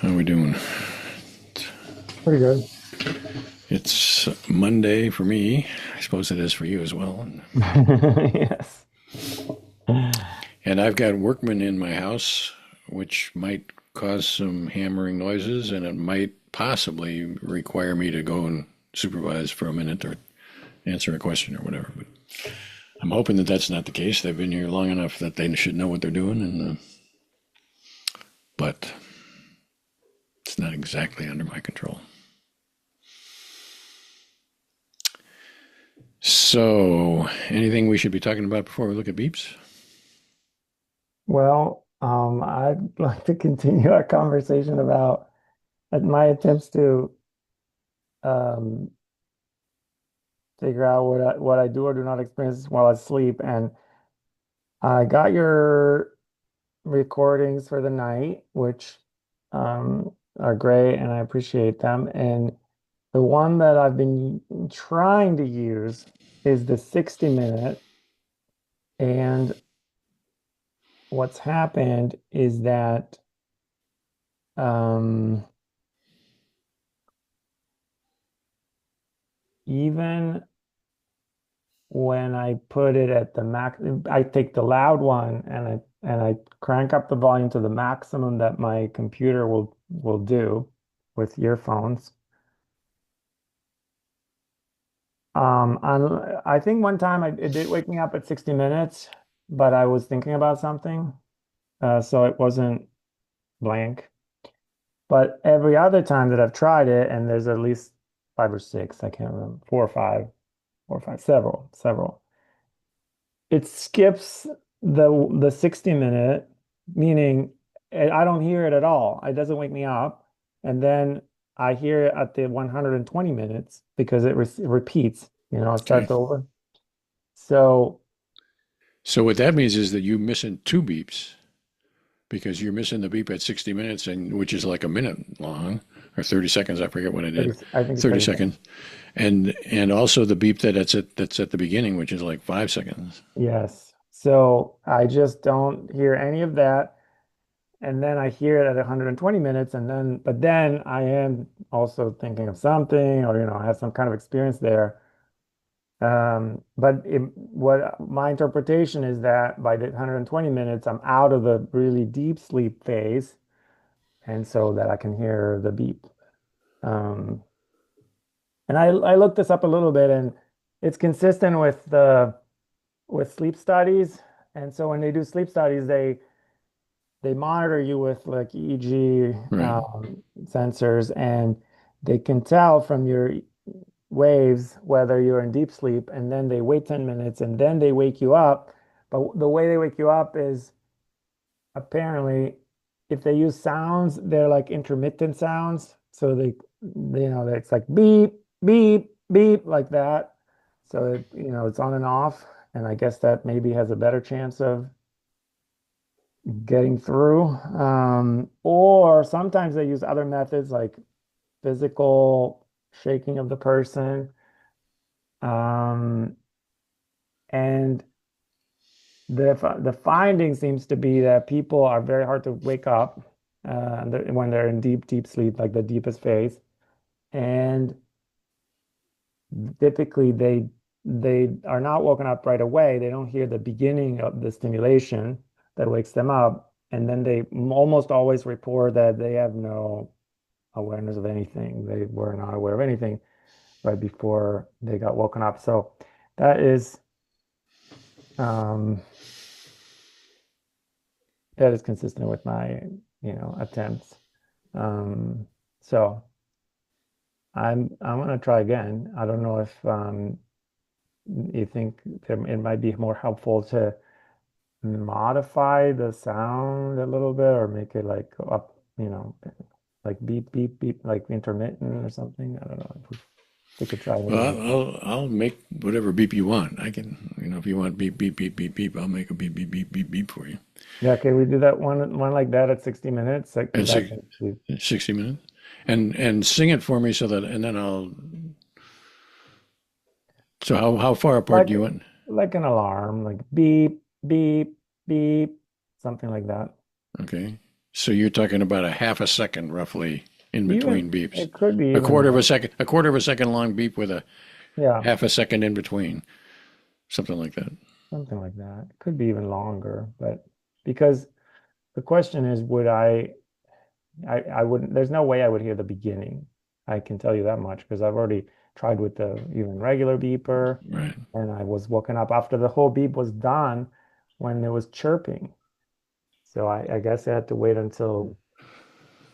How we doing? Pretty good. It's Monday for me. I suppose it is for you as well. Yes. And I've got workmen in my house, which might cause some hammering noises, and it might possibly require me to go and supervise for a minute or answer a question or whatever. But I'm hoping that that's not the case. They've been here long enough that they should know what they're doing, but it's not exactly under my control. So, anything we should be talking about before we look at beeps? Well, I'd like to continue our conversation about my attempts to um, figure out what I do or do not experience while I sleep. And I got your recordings for the night, which are great, and I appreciate them. And the one that I've been trying to use is the 60-minute. And what's happened is that Um, even when I put it at the max, I take the loud one and I crank up the volume to the maximum that my computer will do with earphones. I think one time it did wake me up at 60 minutes, but I was thinking about something, so it wasn't blank. But every other time that I've tried it, and there's at least five or six, I can't remember, four or five, several. It skips the 60-minute, meaning I don't hear it at all. It doesn't wake me up. And then I hear it at the 120 minutes because it repeats, it Okay. starts over. So So what that means is that you're missing two beeps because you're missing the beep at 60 minutes, and which is like a minute long or 30 seconds. I forget what I 30, did. I think it's 30 30 seconds. seconds, and also the beep that's at the beginning, which is like 5 seconds. Yes. So I just don't hear any of that. And then I hear it at 120 minutes, but then I am also thinking of something, or I have some kind of experience there. What my interpretation is that by the 120 minutes, I'm out of the really deep sleep phase, and so that I can hear the beep. Um, and I looked this up a little bit, and it's consistent with sleep studies. And so when they do sleep studies, they monitor you with like EEG Right. sensors, and they can tell from your waves whether you're in deep sleep, and then they wait 10 minutes and then they wake you up. But the way they wake you up is apparently if they use sounds, they're like intermittent sounds. So it's like beep, beep, beep, like that. So it's on and off. And I guess that maybe has a better chance of getting through. Or sometimes they use other methods like physical shaking of the person. Um, and the finding seems to be that people are very hard to wake up when they're in deep, deep sleep, like the deepest phase. And typically they are not woken up right away. They don't hear the beginning of the stimulation that wakes them up. And then they almost always report that they have no awareness of anything. They were not aware of anything right before they got woken up. So that is um, that is consistent with my, attempts. Um, so I'm gonna try again. I don't know if you think it might be more helpful to modify the sound a little bit or make it like up, like beep, beep, beep, like intermittent or something. I don't know if we could try Well, anything. I'll make whatever beep you want. I can, if you want beep beep beep beep beep, I'll make a beep beep beep beep beep for you. Yeah, can we do that one like that at 60 minutes? And Because I can actually, 60 minutes, and sing it for me so that, and then I'll. So how far apart like do you want? like an alarm, like beep, beep, beep, something like that. Okay. So you're talking about a half a second roughly in Even between beeps. it could be A even quarter of a more. second, a quarter of a second long beep with a Yeah, half a second in between, something like that. something like that. It could be even longer, but because the question is, would I wouldn't, there's no way I would hear the beginning. I can tell you that much because I've already tried with the even regular beeper, Right. and I was woken up after the whole beep was done when it was chirping. So I guess I had to wait until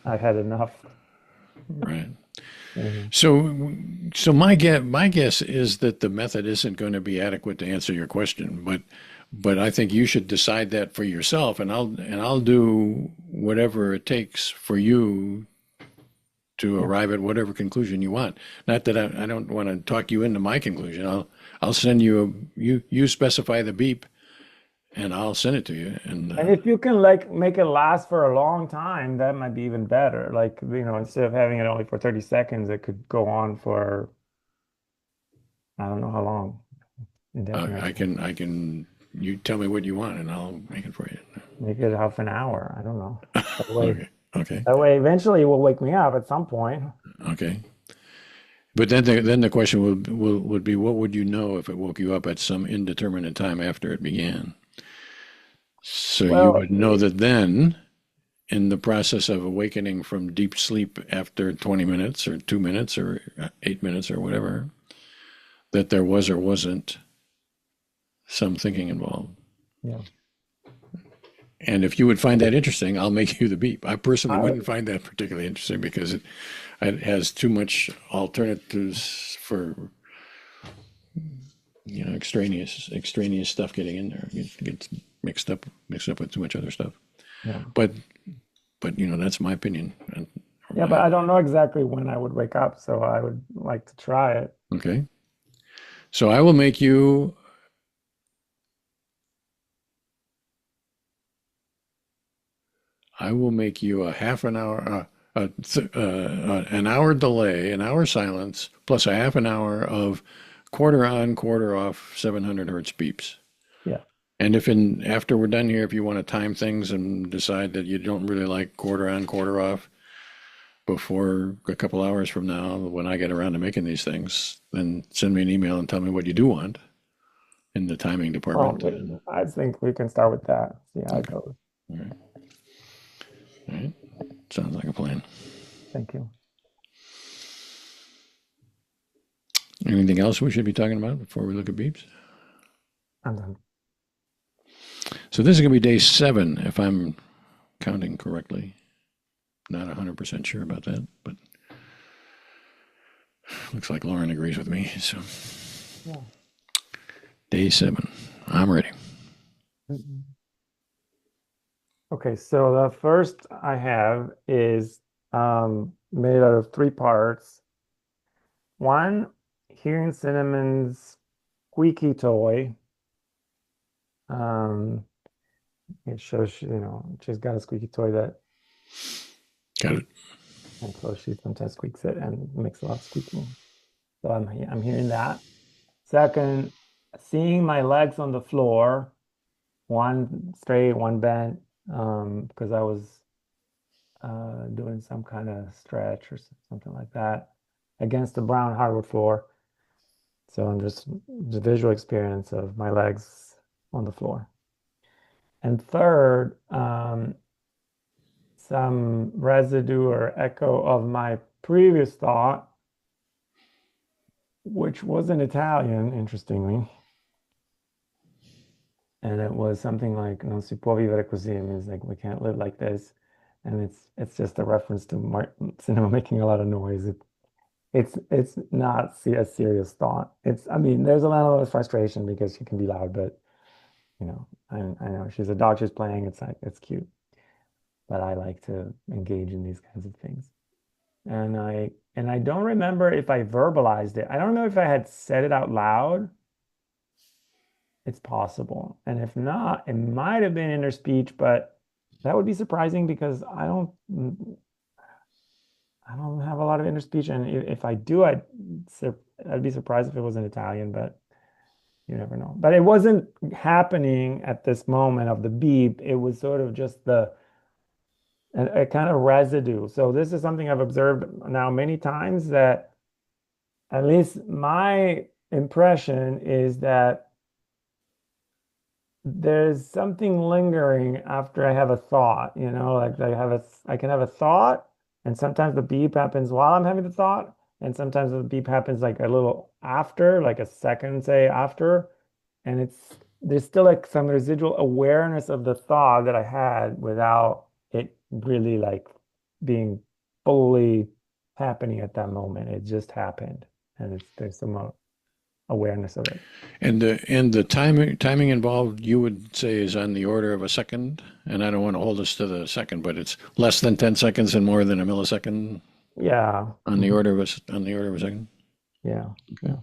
I had enough. Right. Mhm. So my guess is that the method isn't going to be adequate to answer your question, but I think you should decide that for yourself, and I'll do whatever it takes for you to Yeah. arrive at whatever conclusion you want. Not that I don't want to talk you into my conclusion. I'll send you you specify the beep, and I'll send it to you. And And if you can like make it last for a long time, that might be even better. Like, instead of having it only for 30 seconds, it could go on for I don't know how long, I indefinitely. can you tell me what you want, and I'll make it for you. Make it half an hour. I don't know. That way, Okay. Okay. that way eventually it will wake me up at some point. Okay. But then the question would be, what would you know if it woke you up at some indeterminate time after it began? So you Well, would know that then, in the process of awakening from deep sleep after 20 minutes or 2 minutes or 8 minutes or whatever, that there was or wasn't some thinking involved. yeah. And if you would find that interesting, I'll make you the beep. I personally I, wouldn't find that particularly interesting because it has too much alternatives for extraneous stuff getting in there. It gets mixed up with too much other stuff. yeah. But that's my opinion. Yeah, but I don't know exactly when I would wake up, so I would like to try it. Okay, so I will make you a half an hour, an hour delay, an hour silence, plus a half an hour of quarter on, quarter off, 700 hertz beeps. Yeah. And after we're done here, if you want to time things and decide that you don't really like quarter on, quarter off before a couple hours from now, when I get around to making these things, then send me an email and tell me what you do want in the timing department. I think we can start with that. See how it Okay. goes. All right. All right. Sounds like a plan. Thank you. Anything else we should be talking about before we look at beeps? I'm done. So this is going to be day 7, if I'm counting correctly. Not 100% sure about that, but looks like Lauren agrees with me. So Yeah. day 7. I'm ready. Mhm. Okay, so the first I have is made out of 3 parts. One, hearing Cinnamon's squeaky toy. Um, it shows she's got a squeaky toy that Got it. squeaks, and so she sometimes squeaks it and makes a lot of squeaking. So I'm hearing that. Second, seeing my legs on the floor, one straight, one bent, because I was doing some kind of stretch or something like that against the brown hardwood floor. So I'm just the visual experience of my legs on the floor. And third, some residue or echo of my previous thought, which was in Italian, interestingly. And it was something like non si può vivere così. It means like we can't live like this. And it's just a reference to cinema making a lot of noise. It's not a serious thought. I mean, there's a lot of frustration because she can be loud, but I know she's a dog, she's playing. It's like it's cute, but I like to engage in these kinds of things. And I don't remember if I verbalized it. I don't know if I had said it out loud. It's possible. And if not, it might have been inner speech, but that would be surprising because I don't have a lot of inner speech. And if I do, I'd be surprised if it was in Italian, but you never know. But it wasn't happening at this moment of the beep. It was sort of just a kind of residue. So this is something I've observed now many times, that at least my impression is that there's something lingering after I have a thought, like I can have a thought, and sometimes the beep happens while I'm having the thought, and sometimes the beep happens like a little after, like a second, say, after, and there's still like some residual awareness of the thought that I had without it really like being fully happening at that moment. It just happened, and there's some awareness of it. And the timing involved, you would say, is on the order of a second. And I don't want to hold us to the second, but it's less than 10 seconds and more than a millisecond Yeah. on the Mhm. order of a second. Yeah. Okay. Yeah.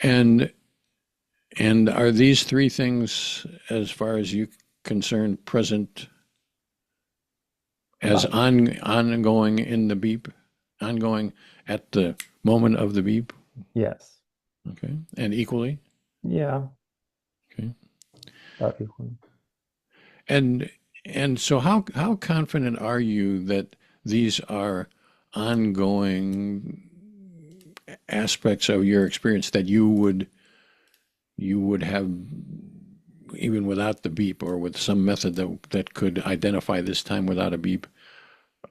And and are these three things, as far as you concerned, present as But ongoing in the beep, ongoing at the moment of the beep? yes. Okay. And equally? Yeah. Okay. About equally. And and so how confident are you that these are ongoing aspects of your experience that you would have even without the beep, or with some method that could identify this time without a beep?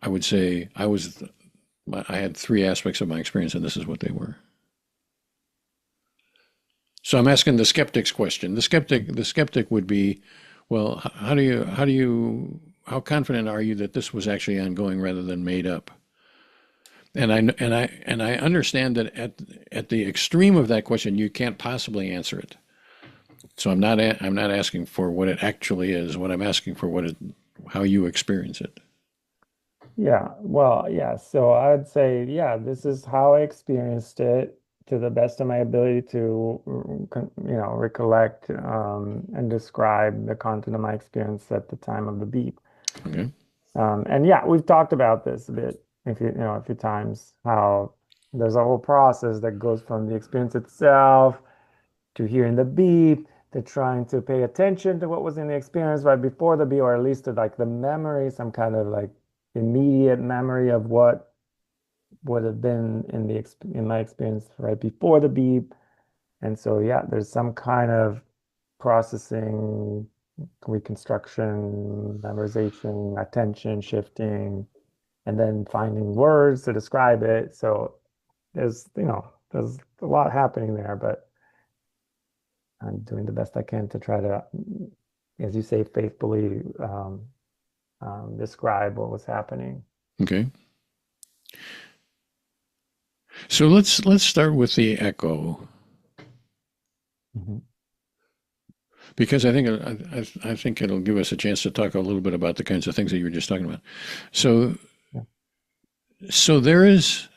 I would say I had three aspects of my experience, and this is what they were. So I'm asking the skeptic's question. The skeptic would be, well, how confident are you that this was actually ongoing rather than made up? And I understand that at the extreme of that question, you can't possibly answer it. So I'm not asking for what it actually is. What I'm asking for, how you experience it. Yeah. Well, yeah. So I'd say, yeah, this is how I experienced it to the best of my ability to, recollect and describe the content of my experience at the time of the beep. Okay. And yeah, we've talked about this a bit, if a few times, how there's a whole process that goes from the experience itself to hearing the beep, to trying to pay attention to what was in the experience right before the beep, or at least to like the memory, some kind of like immediate memory of what would have been in my experience right before the beep. And so yeah, there's some kind of processing, reconstruction, memorization, attention shifting, and then finding words to describe it. So there's a lot happening there, but I'm doing the best I can to try to, as you say, faithfully describe what was happening. Okay. So let's start with the echo, Mhm. because I think it'll give us a chance to talk a little bit about the kinds of things that you were just talking about. So Yeah. so there is.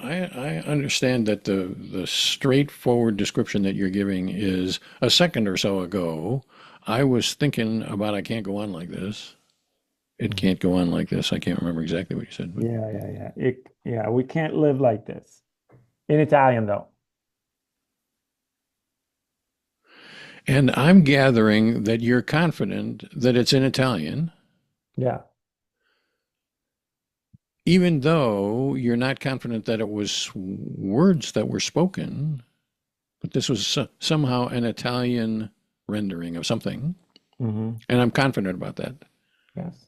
I understand that the straightforward description that you're giving is a second or so ago. I was thinking about, I can't go on like this. It Mhm. can't go on like this. I can't remember exactly what you said, but Yeah, yeah, yeah. Yeah, we can't live like this. In Italian, though. and I'm gathering that you're confident that it's in Italian, Yeah. even though you're not confident that it was words that were spoken, but this was somehow an Italian rendering of something, Hmm. and I'm confident about that. Yes.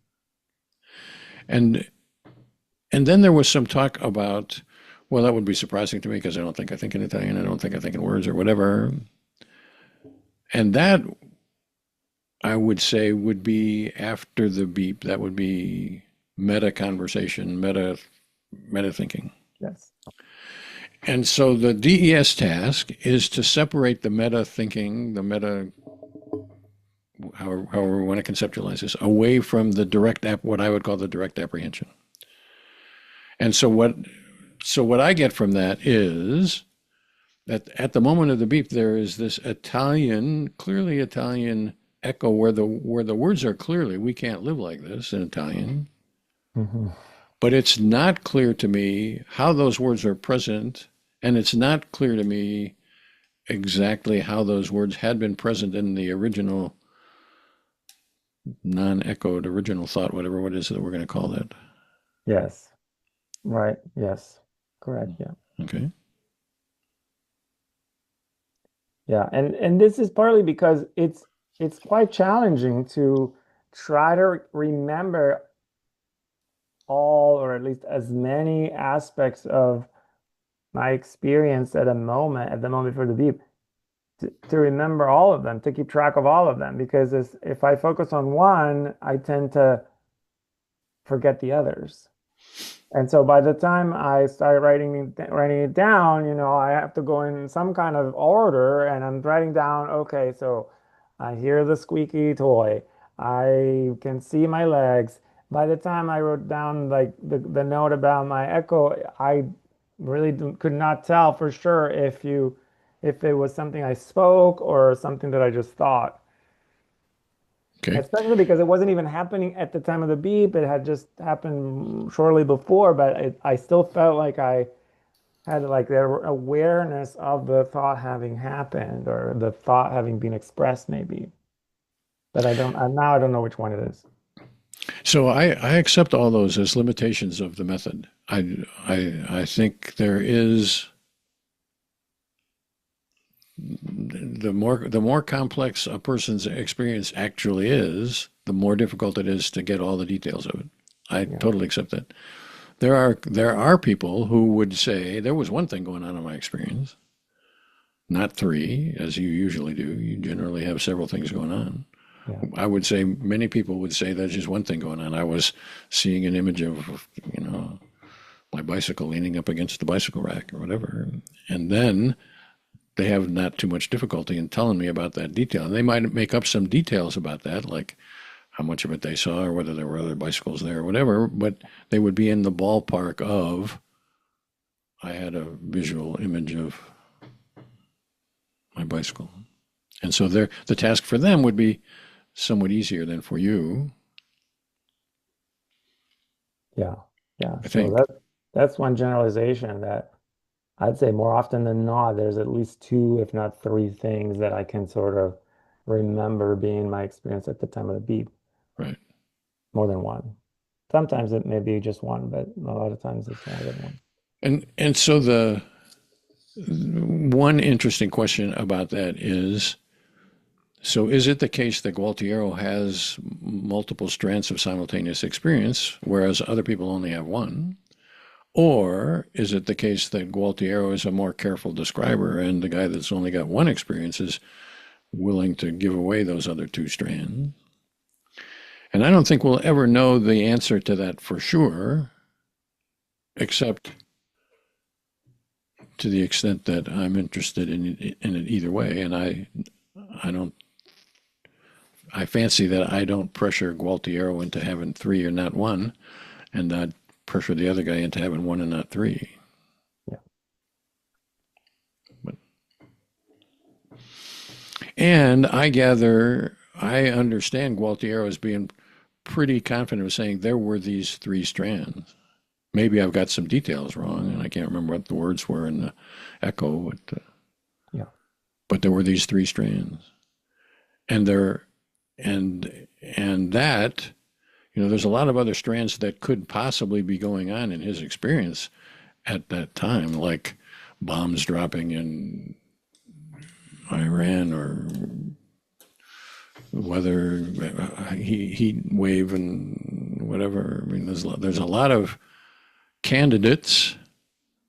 And and then there was some talk about, well, that would be surprising to me because I think in Italian. I don't think I think in words or whatever. And that, I would say, would be after the beep. That would be meta conversation, meta thinking. Yes. And so the DES task is to separate the meta thinking, the meta, however we want to conceptualize this, away from the what I would call the direct apprehension. And so what I get from that is that at the moment of the beep, there is this clearly Italian echo, where the words are clearly, we can't live like this in Italian. Hmm. But it's not clear to me how those words are present, and it's not clear to me exactly how those words had been present in the original non-echoed original thought, whatever what is that we're going to call that. Yes. Right. Yes. Correct. Yeah. Okay. Yeah. And this is partly because it's quite challenging to try to remember all or at least as many aspects of my experience at the moment before the beep, to remember all of them, to keep track of all of them. Because if I focus on one, I tend to forget the others. And so by the time I start writing it down, I have to go in some kind of order, and I'm writing down, okay, so I hear the squeaky toy. I can see my legs. By the time I wrote down like the note about my echo, I really could not tell for sure if it was something I spoke or something that I just thought. Okay. Especially because it wasn't even happening at the time of the beep. It had just happened shortly before, but I still felt like I had like the awareness of the thought having happened or the thought having been expressed, maybe. But now I don't know which one it is. So I accept all those as limitations of the method. I think there is the more complex a person's experience actually is, the more difficult it is to get all the details of it. I Yeah. totally accept that. There are people who would say there was one thing going on in my experience, not three, as you usually do. You generally have several things going on. Yeah. I would say many people would say there's just one thing going on. I was seeing an image of, my bicycle leaning up against the bicycle rack or whatever. And then they have not too much difficulty in telling me about that detail. And they might make up some details about that, like how much of it they saw or whether there were other bicycles there or whatever, but they would be in the ballpark of I had a visual image of my bicycle. And so the task for them would be somewhat easier than for you, Yeah. Yeah. I So think. that's one generalization that I'd say more often than not, there's at least two, if not three things that I can sort of remember being my experience at the time of the beep, Right. more than one. Sometimes it may be just one, but a lot of times it's more than one. And so the one interesting question about that is, so is it the case that Gualtiero has multiple strands of simultaneous experience, whereas other people only have one? Or is it the case that Gualtiero is a more careful describer and the guy that's only got one experience is willing to give away those other two strands? And I don't think we'll ever know the answer to that for sure, except to the extent that I'm interested in it either way. And I don't, I fancy that I don't pressure Gualtiero into having three or not one, and not pressure the other guy into having one and not three. Yeah. But, and I understand Gualtiero as being pretty confident of saying there were these three strands. Maybe I've got some details wrong, and I can't remember what the words were in the echo, Yeah. but there were these three strands, and there, and that, there's a lot of other strands that could possibly be going on in his experience at that time, like bombs dropping in Iran or weather, heat wave, and whatever. I mean, there's a lot of candidates,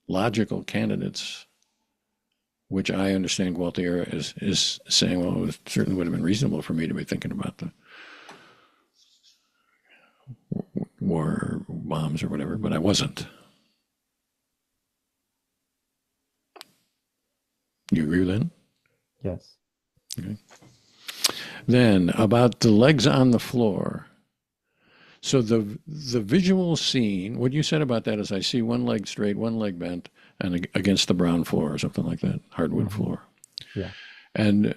logical candidates, which I understand Gualtiero is saying, well, it certainly would have been reasonable for me to be thinking about the war bombs or whatever, but I wasn't. You agree with that? Yes. Okay. Then about the legs on the floor. So the visual scene, what you said about that is I see one leg straight, one leg bent, and against the brown floor or something like that, hardwood Hmm. floor. Yeah. And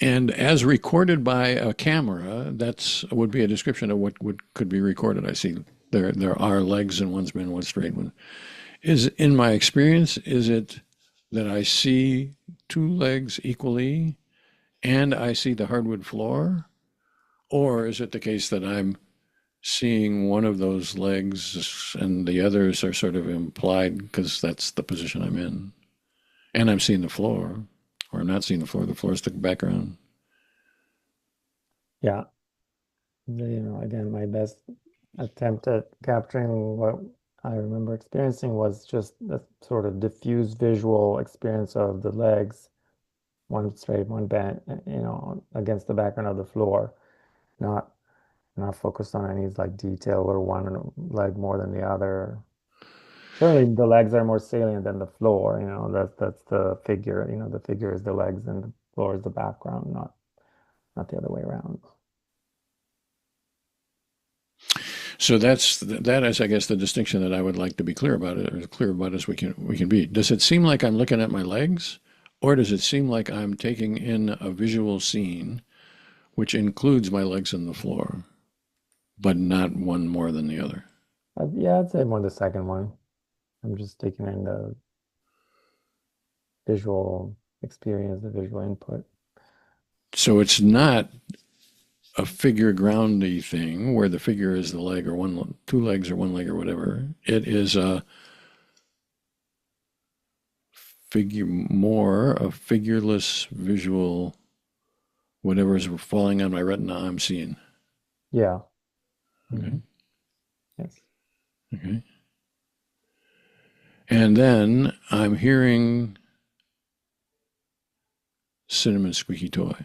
and as recorded by a camera, that's would be a description of what could be recorded. I see there are legs and one's bent, one's straight. One is in my experience. Is it that I see two legs equally and I see the hardwood floor? Or is it the case that I'm seeing one of those legs and the others are sort of implied because that's the position I'm in? And I'm seeing the floor, or I'm not seeing the floor. The floor is the background. Yeah. Again, my best attempt at capturing what I remember experiencing was just the sort of diffuse visual experience of the legs, one straight, one bent, against the background of the floor, not not focused on any like detail or one leg more than the other. Certainly the legs are more salient than the floor, that's the figure, the figure is the legs and the floor is the background, not the other way around. So that is, I guess, the distinction that I would like to be clear about it, or as clear about as we can be. Does it seem like I'm looking at my legs, or does it seem like I'm taking in a visual scene which includes my legs and the floor, but not one more than the other? Yeah, I'd say more the second one. I'm just taking in the visual experience, the visual input. So it's not a figure groundy thing where the figure is the leg or two legs or one leg or whatever. It is a figureless visual, whatever is falling on my retina, I'm seeing. Yeah. Okay. Hmm. Yes. Okay. And then I'm hearing Cinnamon Squeaky Toy.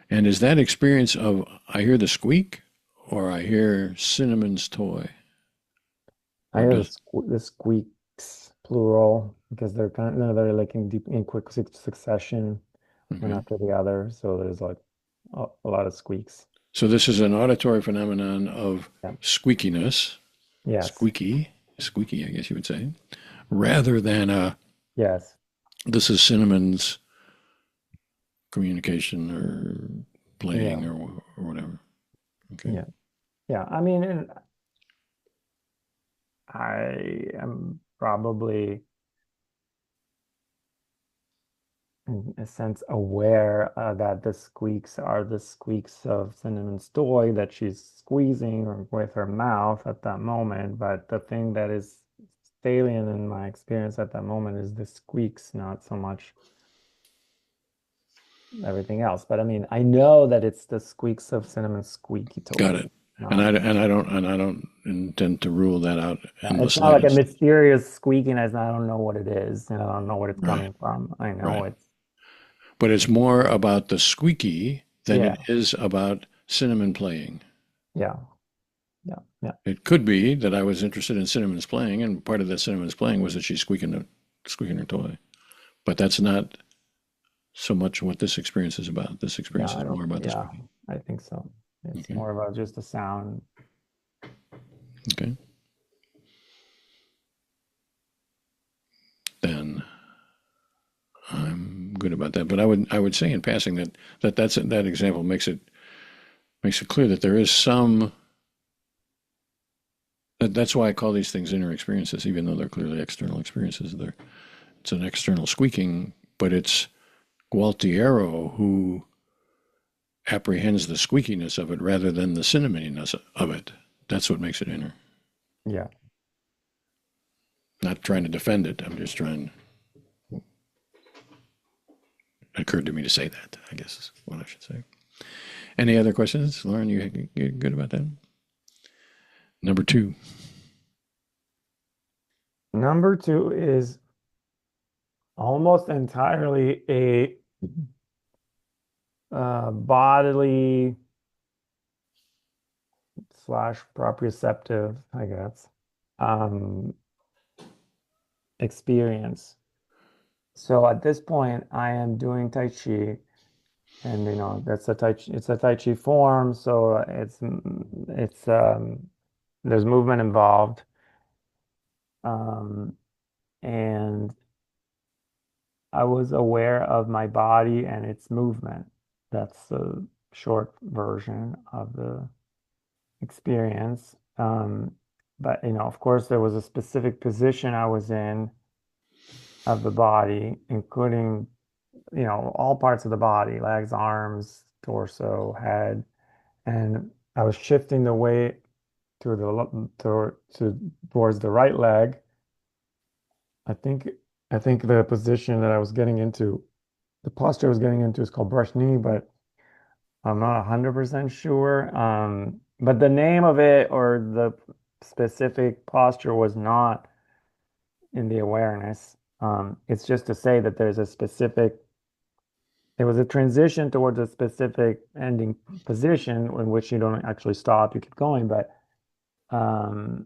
And is that experience of I hear the squeak or I hear Cinnamon's toy? I Or hear does the squeaks plural because they're they're like in deep in quick succession, one okay. after the other. So there's like a lot of squeaks. So this is an auditory phenomenon of Yeah. squeakiness, Yes. squeaky, I guess you would say, rather than Yes. this is Cinnamon's communication or Yeah. playing or whatever. Okay. Yeah. Yeah. I mean, and I am probably in a sense aware that the squeaks are the squeaks of Cinnamon's toy that she's squeezing with her mouth at that moment. But the thing that is salient in my experience at that moment is the squeaks, not so much everything else. But I mean, I know that it's the squeaks of Cinnamon's squeaky Got toy, it. And not. I don't intend to rule that out Yeah, in the it's not like a slightest. mysterious squeakiness. I don't know what it is, and I don't know where it's Right. coming from. I know Right. it's. But it's more about the squeaky than Yeah, it is about Cinnamon playing. yeah, yeah, yeah, It could be that I was interested in Cinnamon's playing, and part of that Cinnamon's playing was that she's squeaking her toy. But that's not so much what this experience is about. This yeah. experience I is don't. more about the Yeah, squeaking. I think so. It's Okay. more about just the sound. Okay. Then I'm good about that. But I would say in passing that example makes it clear that there is some. That's why I call these things inner experiences, even though they're clearly external experiences. It's an external squeaking, but it's Gualtiero who apprehends the squeakiness of it rather than the cinnamoniness of it. That's what makes it inner. Yeah, Not trying to defend it. I'm just trying. It occurred to me to say that, I guess is what I should say. Any other questions, Lauren? You good about that? Number two. number two is almost entirely a bodily slash proprioceptive, I guess, um, experience. So at this point, I am doing Tai Chi, and that's a Tai Chi, it's a Tai Chi form, so it's there's movement involved, um, and I was aware of my body and its movement. That's the short version of the experience. But of course, there was a specific position I was in of the body, including all parts of the body, legs, arms, torso, head, and I was shifting the weight to towards the right leg. I think I think the position that I was getting into, the posture I was getting into is called brush knee, but I'm not 100% sure. But the name of it or the specific posture was not in the awareness. It's just to say that there was a transition towards a specific ending position in which you don't actually stop, you keep going, um,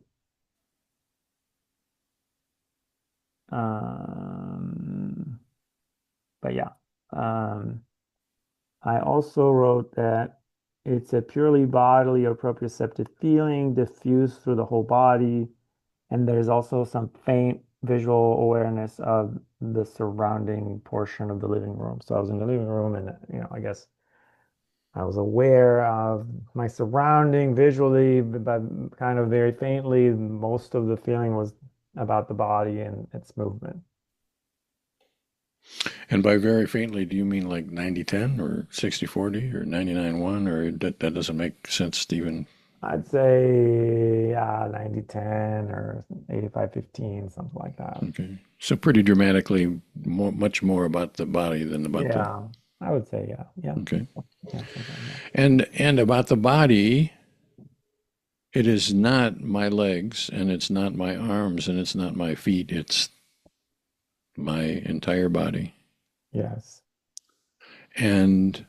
um, but yeah. Um, I also wrote that it's a purely bodily or proprioceptive feeling diffused through the whole body. And there's also some faint visual awareness of the surrounding portion of the living room. So I was in the living room and, I guess I was aware of my surrounding visually, but kind of very faintly. Most of the feeling was about the body and its movement. And by very faintly, do you mean like 90-10 or 60-40 or 99-1, or that doesn't make sense, Stephen? I'd say 90-10 or 85-15, something like that. Okay. So pretty dramatically much more about the body than about the, Yeah, I would say yeah, yeah, okay. yeah, something like that. And about the body, it is not my legs and it's not my arms and it's not my feet. It's my entire body. Yes. And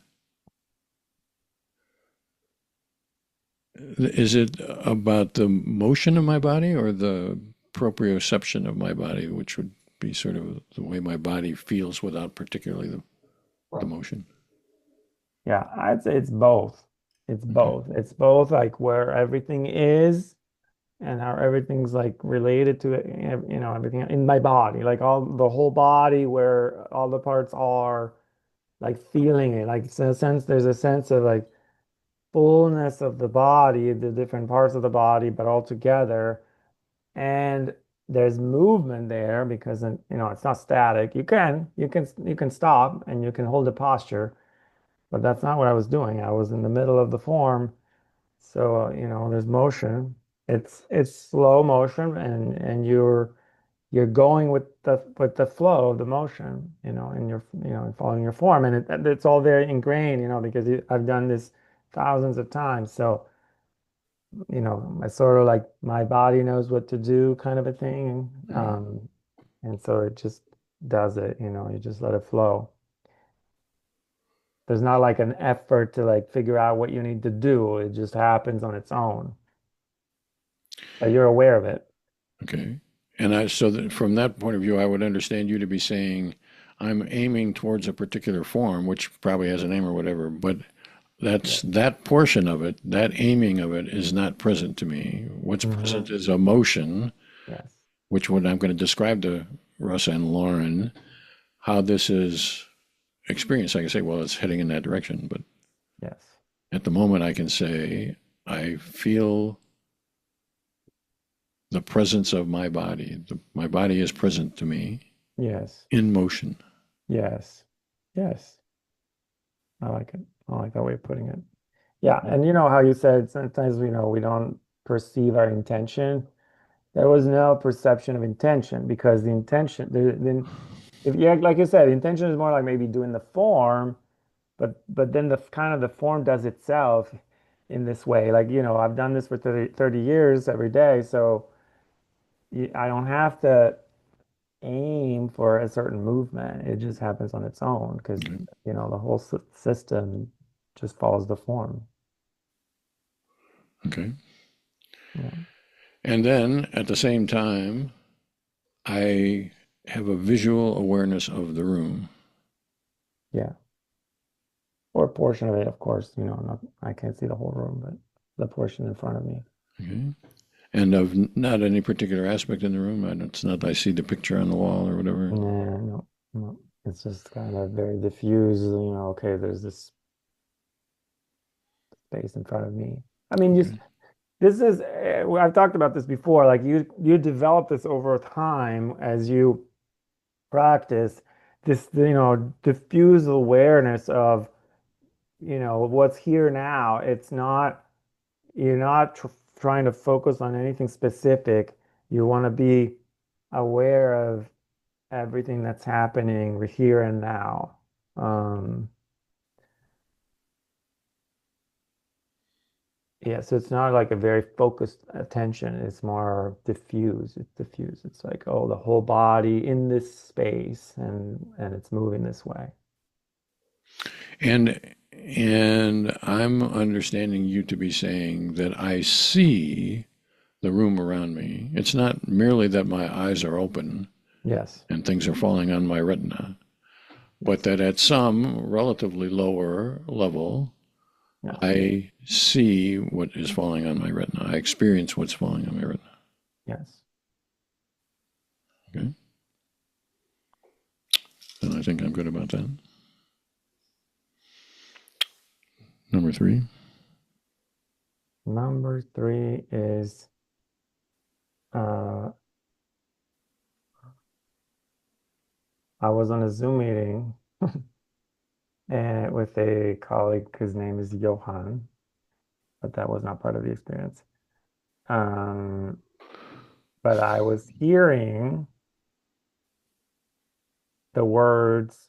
is it about the motion of my body or the proprioception of my body, which would be sort of the way my body feels without particularly the motion? Yeah, I'd say it's both. It's Okay. both. It's both like where everything is and how everything's like related to it, everything in my body, like all the whole body where all the parts are like feeling it. Like it's in a sense, there's a sense of like fullness of the body, the different parts of the body, but all together. And there's movement there because it's not static. You can stop and you can hold a posture, but that's not what I was doing. I was in the middle of the form. So, there's motion. It's slow motion and you're going with the flow of the motion, and you're following your form, and it's all very ingrained, because I've done this thousands of times. So, it's sort of like my body knows what to do kind of a thing. Mm. And so it just does it, you just let it flow. There's not like an effort to like figure out what you need to do. It just happens on its own. But you're aware of it. Okay. And so that from that point of view, I would understand you to be saying, I'm aiming towards a particular form, which probably has a name or whatever, but Yeah. that portion of it, that aiming of it is not present to me. What's present Hmm. is emotion, Yes. which when I'm going to describe to Russ and Lauren how this is experienced, I can say, well, it's heading in that direction. But Yes. at the moment, I can say, I feel the presence of my body. My body is present to me Yes. in motion. Yes. Yes. I like it. I like that way of putting it. Yeah. And you know how you said sometimes we don't perceive our intention. There was no perception of intention because the intention, then if you like you said, the intention is more like maybe doing the form, but then the kind of the form does itself in this way. Like, I've done this for 30 years every day, so I don't have to aim for a certain movement. It just happens on its own because, Okay. the whole system just follows the form. Okay. Yeah. And then at the same time, I have a visual awareness of the room. Yeah. Or a portion of it, of course, I can't see the whole room, but the portion in front of me. Okay. And of not any particular aspect in the room. It's not I see the picture on the wall or whatever. Nah, no, no. It's just kind of very diffuse, okay, there's this space in front of me. I mean, Okay. this is, I've talked about this before, like you develop this over time as you practice, this, diffuse awareness of, what's here now. It's not, you're not trying to focus on anything specific. You want to be aware of everything that's happening here and now. Um, yeah, so it's not like a very focused attention. It's more diffuse. It's diffuse. It's like, oh, the whole body in this space and it's moving this way. And and I'm understanding you to be saying that I see the room around me. It's not merely that my eyes are open Yes. and things are falling on my retina, but that at some relatively lower level, Yes. I see what is falling on my retina. I experience what's falling on my retina. Yes. Okay. And I think I'm good about that. Number three. Number three is uh I was on a Zoom meeting and with a colleague whose name is Johan, but that was not part of the experience. Um, but I was hearing the words,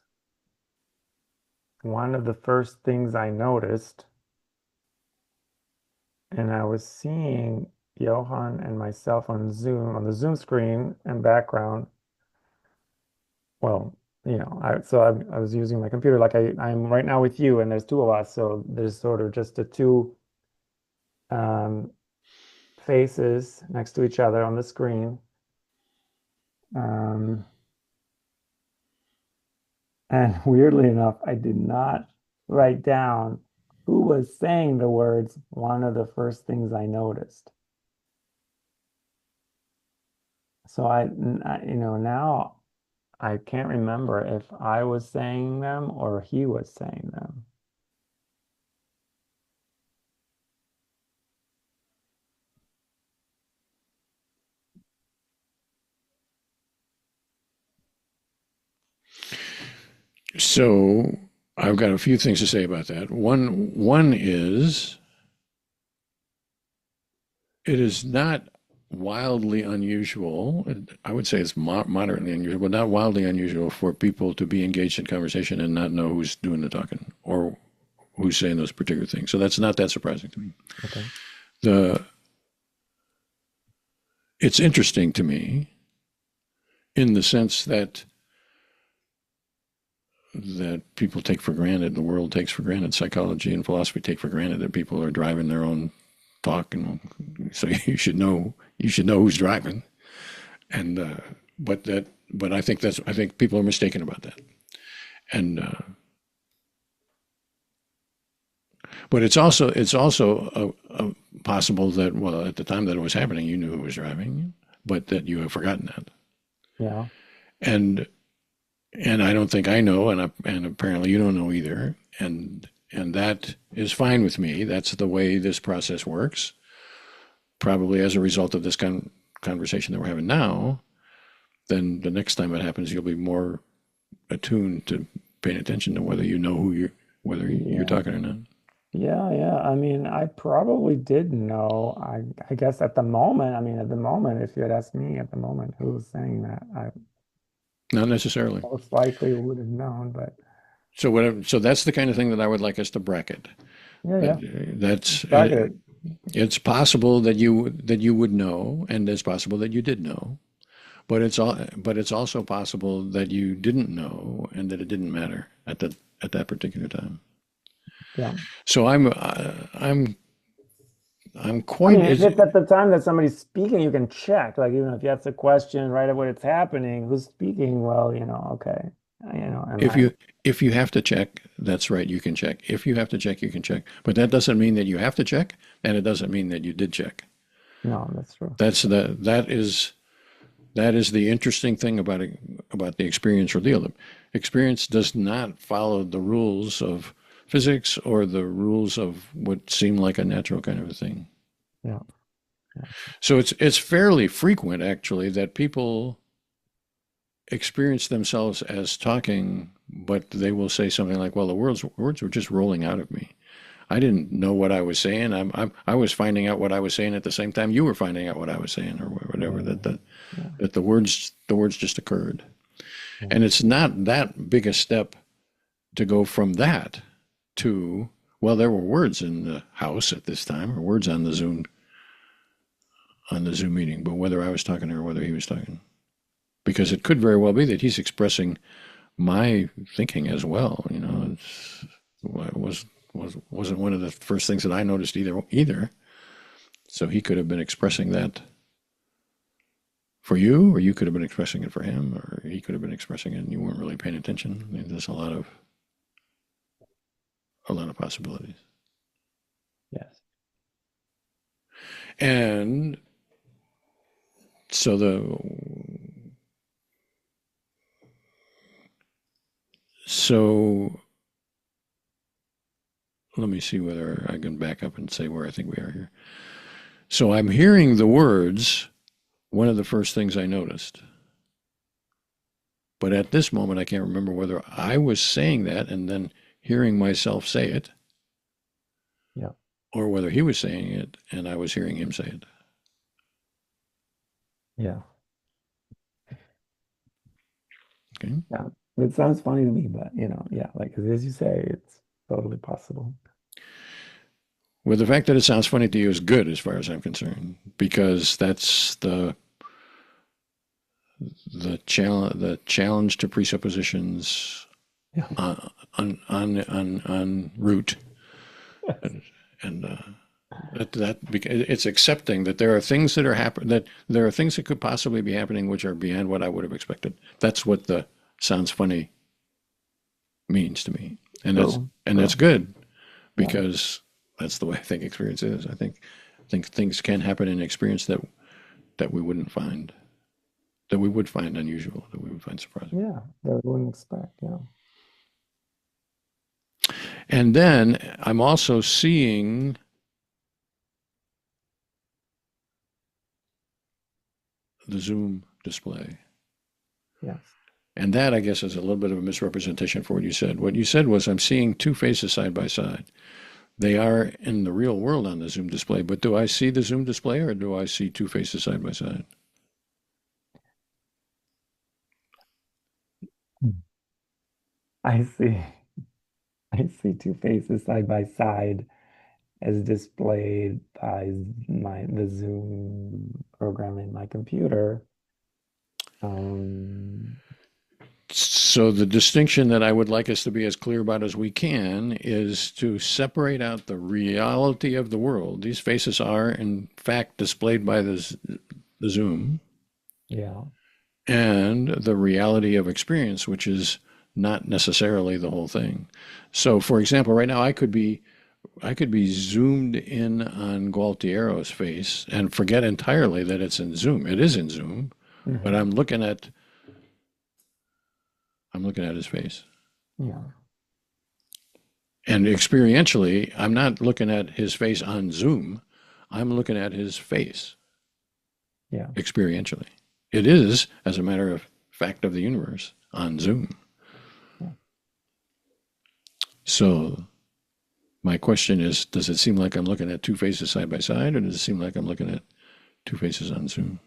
one of the first things I noticed, and I was seeing Johan and myself on Zoom, on the Zoom screen and background. Well, I was using my computer like I'm right now with you, and there's two of us, so there's sort of just the two um, faces next to each other on the screen. Um, and weirdly enough, I did not write down who was saying the words, one of the first things I noticed. So now I can't remember if I was saying them or he was saying them. So I've got a few things to say about that. One is it is not wildly unusual. I would say it's moderately unusual, but not wildly unusual for people to be engaged in conversation and not know who's doing the talking or who's saying those particular things. So that's not that surprising to me. Okay. The It's interesting to me in the sense that people take for granted, the world takes for granted, psychology and philosophy take for granted that people are driving their own talk, and so you should know who's driving, and but I think people are mistaken about that, and but it's also possible that, well, at the time that it was happening you knew who was driving, but that you have forgotten that, Yeah. and and I don't think I know, and apparently you don't know either, and that is fine with me. That's the way this process works. Probably as a result of this conversation that we're having now, then the next time it happens, you'll be more attuned to paying attention to whether you're Yeah. talking or not. Yeah, yeah. I mean, I probably did know. I guess at the moment, at the moment, if you had asked me at the moment who was saying that, I Not necessarily. most likely would have known, but So that's the kind of thing that I would like us to bracket. yeah, That yeah. that's Back it. it's possible that you would know, and it's possible that you did know, but it's also possible that you didn't know and that it didn't matter at that particular time. Yeah. So I'm I quite mean, if it's at the time that somebody's speaking, you can check. Like, even if you ask a question right at when it's happening, who's speaking? Well, okay. Am if I? you have to check, that's right, you can check. If you have to check, you can check. But that doesn't mean that you have to check, and it doesn't mean that you did check. No, that's true. That is the interesting thing about it, about the experience ordeal. The experience does not follow the rules of physics or the rules of what seem like a natural kind of a thing. Yeah. Yeah. So it's fairly frequent, actually, that people experience themselves as talking, but they will say something like, "Well, the words were just rolling out of me. I didn't know what I was saying. I was finding out what I was saying at the same time you were finding out what I was saying, or whatever. Yeah. Yeah. That the words just occurred, Yeah. and it's not that big a step to go from that to, well, there were words in the house at this time, or words on the Zoom meeting, but whether I was talking or whether he was talking, because it could very well be that he's expressing my thinking as well. It wasn't one of the first things that I noticed either. So he could have been expressing that for you, or you could have been expressing it for him, or he could have been expressing it and you weren't really paying attention. I mean, there's a lot of possibilities. Yes. And so so let me see whether I can back up and say where I think we are here. So I'm hearing the words, one of the first things I noticed. But at this moment, I can't remember whether I was saying that and then hearing myself say it, Yeah. or whether he was saying it and I was hearing him say it. Yeah. Okay. Yeah. It sounds funny to me, but yeah, like as you say, it's totally possible. Well, the fact that it sounds funny to you is good as far as I'm concerned, because that's the challenge to presuppositions Yeah. on root, and that it's accepting that there are things that are happen that there are things that could possibly be happening which are beyond what I would have expected. That's what the sounds funny means to me, and that's True. and that's True. good, Yeah. because that's the way I think experience is. I think things can happen in experience that we wouldn't find, that we would find unusual, that we would find surprising. Yeah. That we wouldn't expect. Yeah. And then I'm also seeing the Zoom display. Yes. And that, I guess, is a little bit of a misrepresentation for what you said. What you said was, I'm seeing two faces side by side. They are in the real world on the Zoom display, but do I see the Zoom display, or do I see two faces side by side? I see. I see two faces side by side as displayed by the Zoom program in my computer. Um, So the distinction that I would like us to be as clear about as we can is to separate out the reality of the world. These faces are, in fact, displayed by the Zoom, yeah. and the reality of experience, which is not necessarily the whole thing. So, for example, right now I could be zoomed in on Gualtiero's face and forget entirely that it's in Zoom. It is in Zoom, but Hmm. I'm looking at his face. Yeah. And experientially, I'm not looking at his face on Zoom. I'm looking at his face Yeah. experientially. It is, as a matter of fact of the universe, on Zoom. Yeah. So my question is, does it seem like I'm looking at two faces side by side, or does it seem like I'm looking at two faces on Zoom?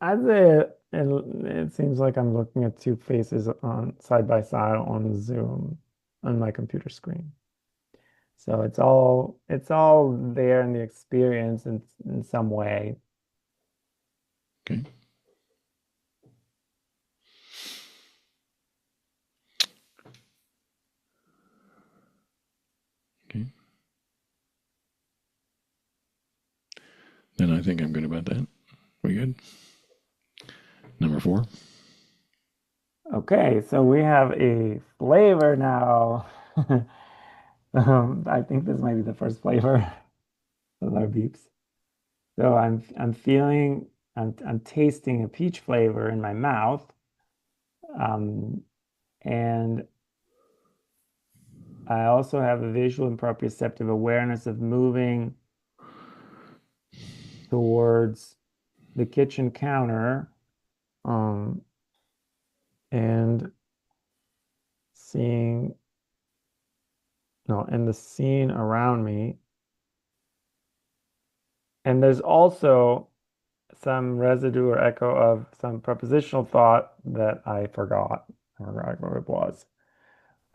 I'd say it seems like I'm looking at two faces on side by side on Zoom on my computer screen. So it's all there in the experience in some way. Okay. Okay. Then I think I'm good about that. We good? Number 4. Okay, so we have a flavor now. I think this might be the first flavor of our beeps. So I'm tasting a peach flavor in my mouth. Um, and I also have a visual and proprioceptive awareness of moving towards the kitchen counter. Um, and seeing, no, and the scene around me. And there's also some residue or echo of some prepositional thought that I forgot. I forgot what it was.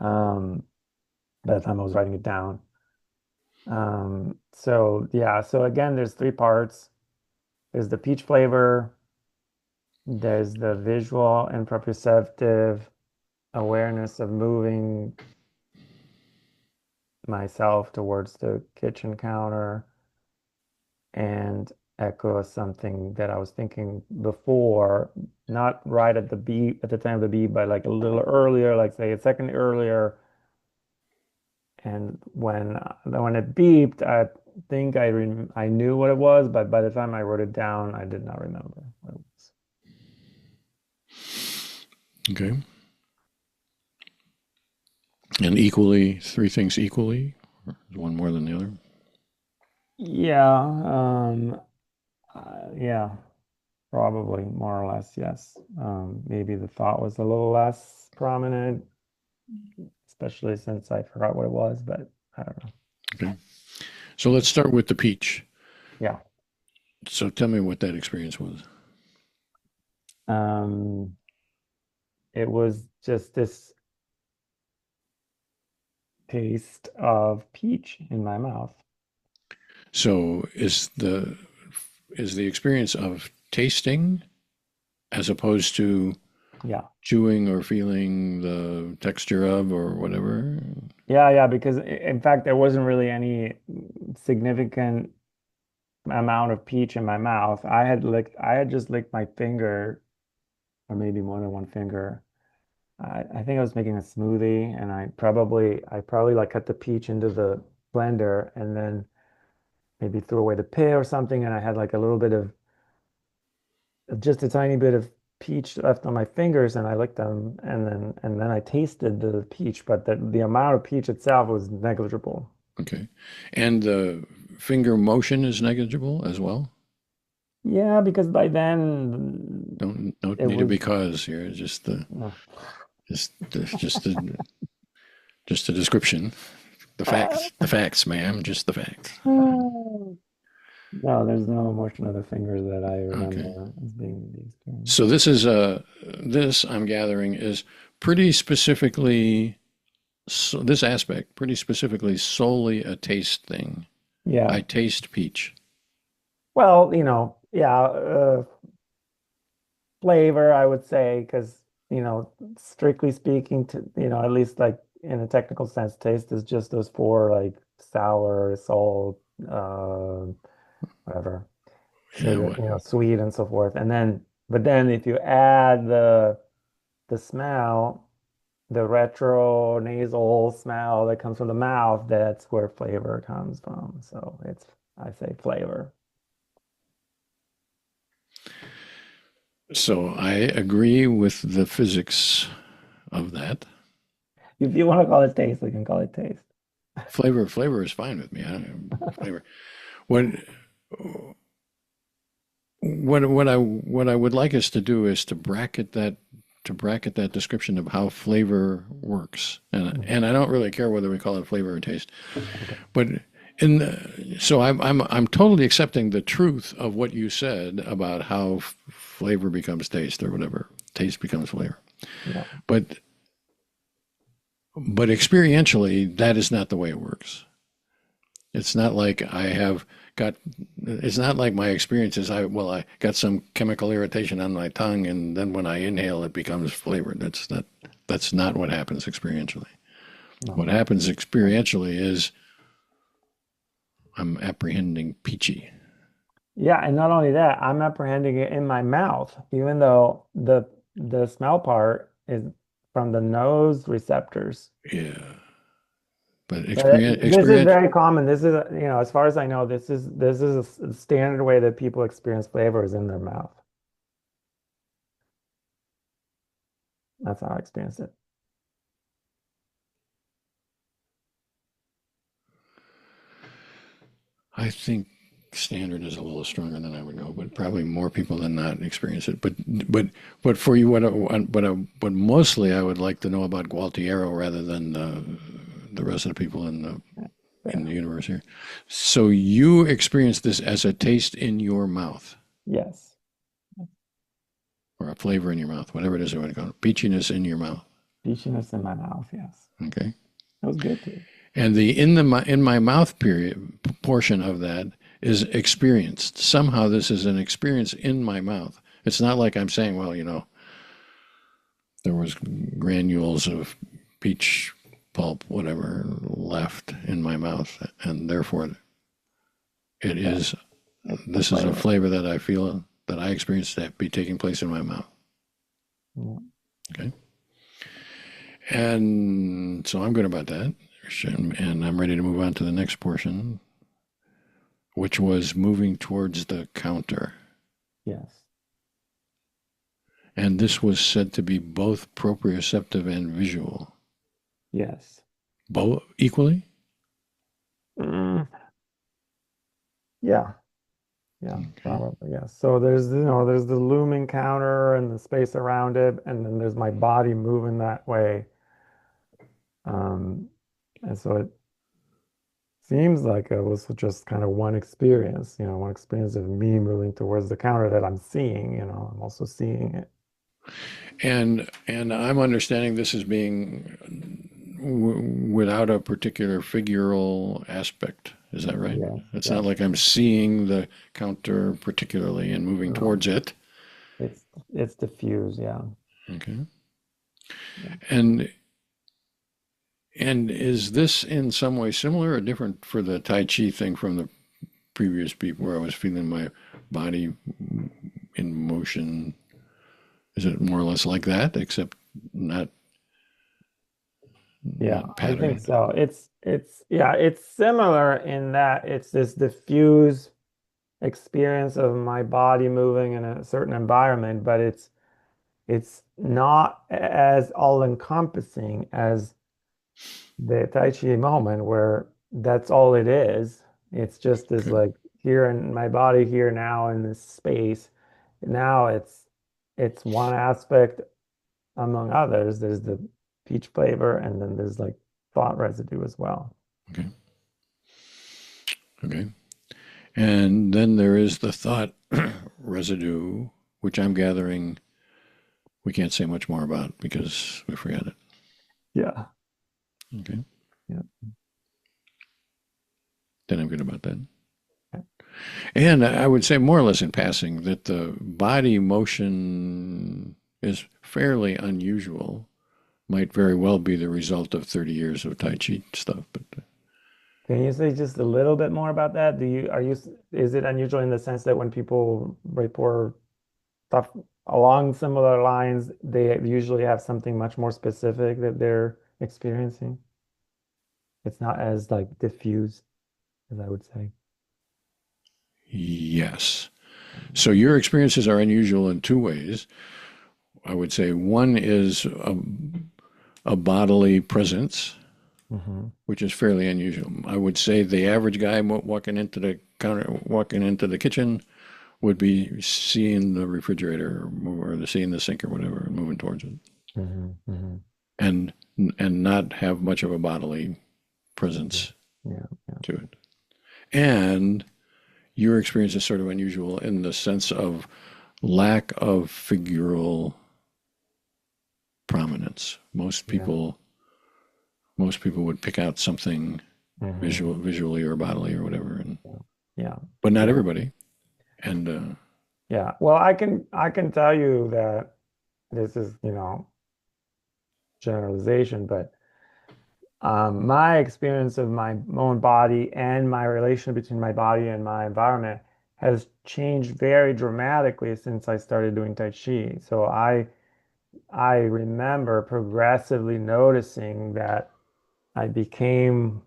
Um, by the time I was writing it down. So yeah, so again, there's three parts. There's the peach flavor, there's the visual and proprioceptive awareness of moving myself towards the kitchen counter and echo something that I was thinking before, not right at the beat, at the time of the beat, but like a little earlier, like say a second earlier. And when it beeped, I think I knew what it was, but by the time I wrote it down, I did not remember what it was. Okay. And equally, three things equally, or is one more than the other? Yeah, yeah, probably more or less, yes. Maybe the thought was a little less prominent, especially since I forgot what it was, but I don't know. Okay. So let's start with the peach. Yeah. So tell me what that experience was. Um, it was just this taste of peach in my mouth. So is the experience of tasting as opposed to Yeah. chewing or feeling the texture of or whatever? Yeah, because in fact, there wasn't really any significant amount of peach in my mouth. I had just licked my finger, or maybe more than one finger. I think I was making a smoothie, and I probably like cut the peach into the blender, and then maybe threw away the pit or something, and I had like a little bit of just a tiny bit of peach left on my fingers, and I licked them, and then I tasted the peach, but the amount of peach itself was negligible. Okay. And the finger motion is negligible as well? Yeah, because by then Don't it need a was. because here. Just the No. just the, just the description. The facts, ma'am. Just the facts. No, there's no motion of the fingers that I Okay. remember as being the experience. So this I'm gathering is pretty specifically so this aspect pretty specifically solely a taste thing. Yeah. I taste peach. Well, yeah, flavor, I would say, because, strictly speaking, at least like in a technical sense, taste is just those four, like sour, salt, whatever, Yeah. sugar, What? sweet and so forth. But then if you add the smell, the retro nasal smell that comes from the mouth, that's where flavor comes from. So I say flavor. So I agree with the physics of that. If you want to call it taste, we can call it taste. Flavor is fine with me. Flavor. What what I would like us to do is to bracket that description of how flavor works. Mhm. And I don't really care whether we call it flavor or taste. Okay. But so I'm totally accepting the truth of what you said about how flavor becomes taste or whatever. Taste becomes flavor. Yeah. But experientially that is not the way it works. It's not like I have got, it's not like my experience is I got some chemical irritation on my tongue and then when I inhale it becomes flavored. That's not what happens experientially. What No. happens experientially is I'm apprehending peachy. Yeah, and not only that, I'm apprehending it in my mouth, even though the smell part is from the nose receptors. Yeah. But But this is experience, very common. This is, as far as I know, this is a standard way that people experience flavor is in their mouth. That's how I experience it. I think standard is a little stronger than I would go, but probably more people than not experience it. But but for you, what mostly I would like to know about Gualtiero rather than the rest of the people in Fair. the universe here. So you experience this as a taste in your mouth, Yes. or a flavor in your mouth, whatever it is you want to call it, peachiness in your mouth. Beachiness in my mouth. Yes. Okay, That was good too. and the in my mouth period portion of that is experienced. Somehow this is an experience in my mouth. It's not like I'm saying, well, there was granules of peach pulp, whatever, left in my mouth, and therefore it Yeah. is. It's the This is a flavor. flavor that I feel that I experience that be taking place in my mouth. Yeah. Okay, and so I'm good about that, and I'm ready to move on to the next portion, which was moving towards the counter. Yes. And this was said to be both proprioceptive and visual. Yes. Both equally? Mm, yeah. Yeah. Okay. Probably. Yes. So there's the looming counter and the space around it, and then there's my body moving that way. Um, and so it seems like it was just kind of one experience of me moving towards the counter that I'm seeing, I'm also seeing it. And I'm understanding this as being without a particular figural aspect. Is that right? Yes. It's not Yes. like I'm seeing the counter particularly and moving No, towards it. it's diffuse. Yeah. Okay. Yeah. And and is this in some way similar or different for the Tai Chi thing from the previous beat where I was feeling my body in motion? Is it more or less like that, except not Yeah, not I think patterned? so. It's similar in that it's this diffuse experience of my body moving in a certain environment, but it's not as all-encompassing as the Tai Chi moment where that's all it is. It's just this Okay. like here in my body here now in this space. Now it's one aspect among others. There's the peach flavor and then there's like thought residue as well. Okay. Okay. And then there is the thought residue, which I'm gathering we can't say much more about because we forgot it. Yeah. Okay. Yeah. Then I'm good about that. Yeah. And I would say more or less in passing that the body motion is fairly unusual. Might very well be the result of 30 years of Tai Chi stuff, but Can you say just a little bit more about that? Is it unusual in the sense that when people report stuff along similar lines, they usually have something much more specific that they're experiencing? It's not as like diffuse as I would say. yes. So your experiences are unusual in two ways. I would say one is a bodily presence, Hmm. which is fairly unusual. I would say the average guy walking into the counter, walking into the kitchen, would be seeing the refrigerator or seeing the sink or whatever and moving towards it, Hmm. Hmm. and and not have much of a bodily presence Yeah, yeah, to it. And your experience is sort of unusual in the sense of lack of figural prominence. yeah. Most people would pick out something Hmm. visually or bodily or whatever, and Yeah, yeah, but not yeah. everybody. And Yeah. Well, I can tell you that this is, generalization, but my experience of my own body and my relation between my body and my environment has changed very dramatically since I started doing Tai Chi. So I remember progressively noticing that I became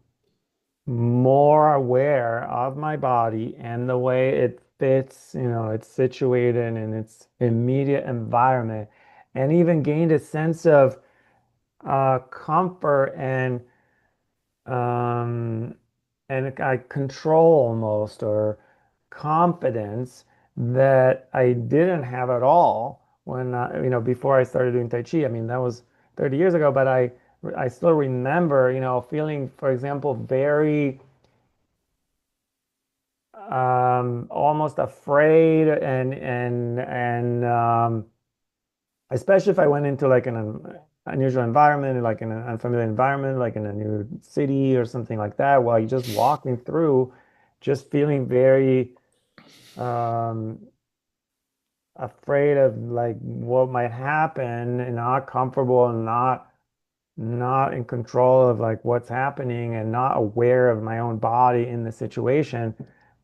more aware of my body and the way it fits, it's situated in its immediate environment, and even gained a sense of comfort um, and control almost, or confidence that I didn't have at all when before I started doing Tai Chi. I mean, that was 30 years ago, but I still remember, feeling, for example, very almost afraid and especially if I went into like an unusual environment, like in an unfamiliar environment, like in a new city or something like that, while you're just walking through, just feeling very um, afraid of like what might happen and not comfortable and not in control of like what's happening and not aware of my own body in the situation.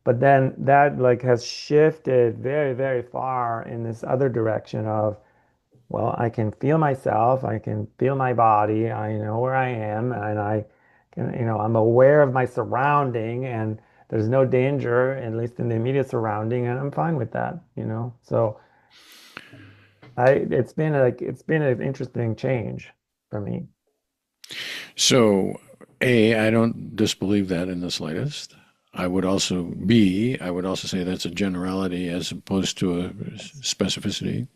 But then that like has shifted very, very far in this other direction of, well, I can feel myself, I can feel my body, I know where I am, and I can, I'm aware of my surrounding, and there's no danger, at least in the immediate surrounding, and I'm fine with that. So it's been an interesting change for me. So, A, I don't disbelieve that in the slightest. I would also say that's a generality as opposed to a specificity.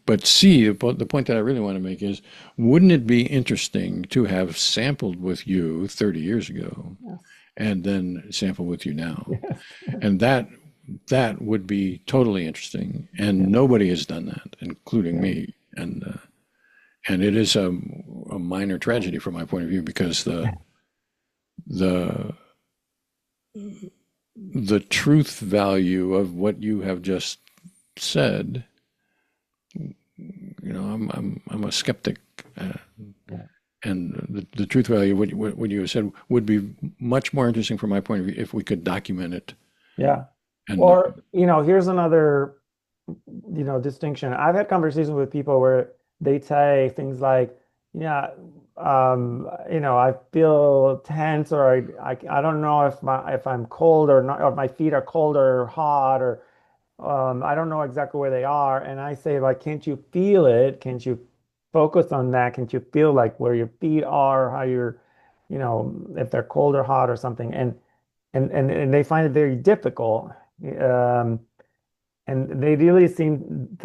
But C, the point that I really want to make is, wouldn't it be interesting to have sampled with you 30 years ago Yes. and then sample with you now? Yes. And that would be totally interesting. Yeah. And nobody has done that, including Yeah. me. And it is a minor tragedy from my point of view because the the truth value of what you have just said, I'm a skeptic, uh, Yeah. and the truth value of what you have said would be much more interesting from my point of view if we could document it. Yeah. And Or, here's another, distinction. I've had conversations with people where they say things like, yeah, I feel tense or I don't know if I'm cold or not, or my feet are cold or hot or I don't know exactly where they are. And I say, like, can't you feel it? Can't you focus on that? Can't you feel like where your feet are, how you're, if they're cold or hot or something? And they find it very difficult. Um, and they really seem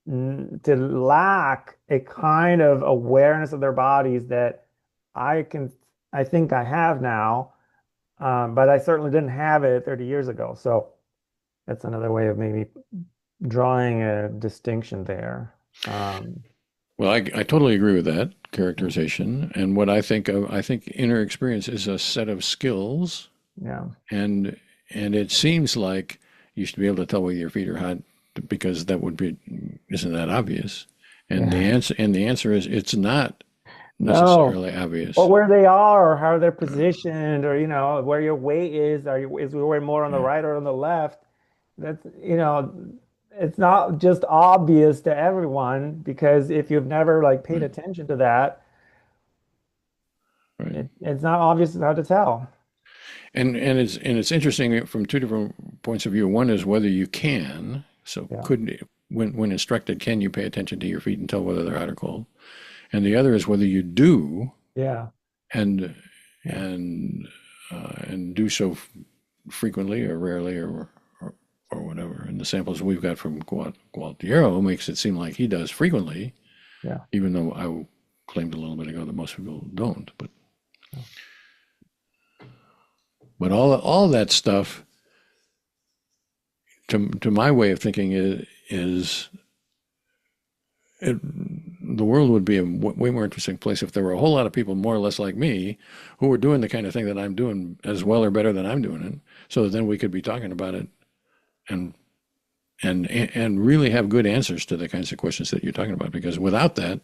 to lack a kind of awareness of their bodies that I can I think I have now, but I certainly didn't have it 30 years ago. So that's another way of maybe drawing a distinction there. Um, well, I totally agree with that characterization. And what I think inner experience is a set of skills, yeah, and it seems like you should be able to tell whether your feet are hot because that would be isn't that obvious? yeah. And the answer is it's not No. necessarily Or obvious. where they are, or how they're positioned, or where your weight is. Is we weight more on the Yeah, right or on the left? That's it's not just obvious to everyone because if you've never like paid right, attention to that, right. it's not obvious how to tell. And it's interesting from two different points of view. One is whether you can. So Yeah, could when instructed, can you pay attention to your feet and tell whether they're hot or cold? And the other is whether you do yeah, and yeah, and do so frequently or rarely or whatever. And the samples we've got from Gualtiero makes it seem like he does frequently, yeah. even though I claimed a little bit ago that most people don't. Yeah. But all that stuff, to my way of thinking, is it, the world would be a way more interesting place if there were a whole lot of people more or less like me who were doing the kind of thing that I'm doing as well or better than I'm doing it, so that then we could be talking about it and and really have good answers to the kinds of questions that you're talking about. Because without that,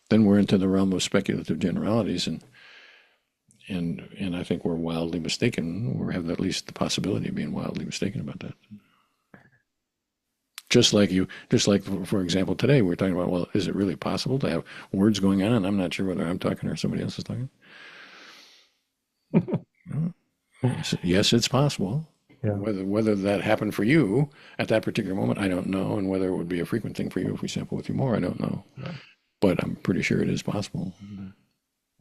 then we're into the realm of speculative generalities, and I think we're wildly mistaken. We have at least the possibility of being wildly mistaken about that. Just like for example, today we're talking about, well, is it really possible to have words going on and I'm not sure whether I'm talking or somebody else is talking? Yes, it's possible. Yeah. Whether that happened for you at that particular moment, I don't know, and whether it would be a frequent thing for you if we sample with you more, I don't know. Yeah. But I'm pretty sure it is possible.